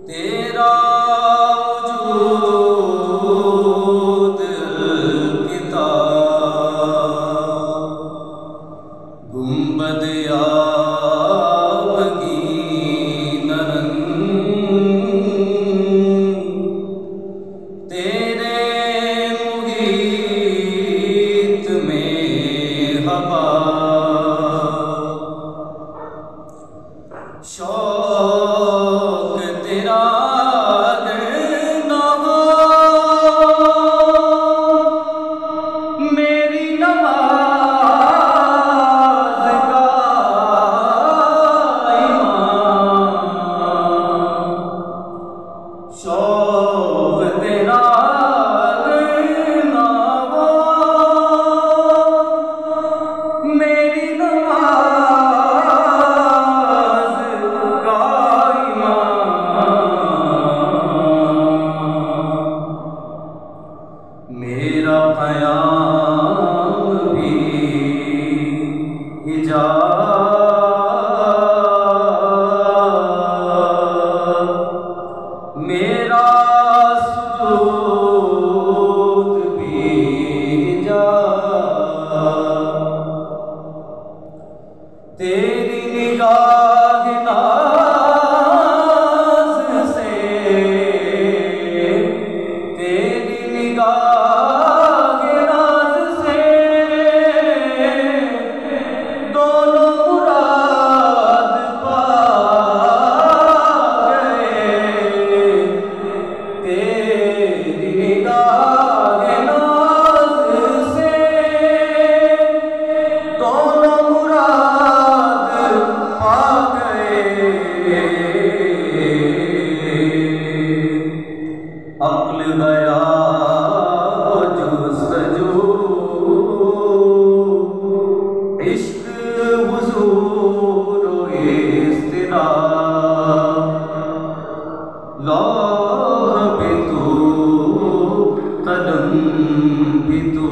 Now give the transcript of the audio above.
तेरा वजूद किताब गुंबद आब की नरंग तेरे मुहीत में हवा शौक तेरा ना हो मेरी नमाज का ईमान शौक तेरा ना हो मेरी मेरा क़याम भी हिजाब मेरा सुजूद भी हिजाब तेरी निगाह नाज़ से तेरी निगाह अक्ल गया जुस्तजू इश्क हुजूर इज़्तिराब लौह भी तू कदम भी तू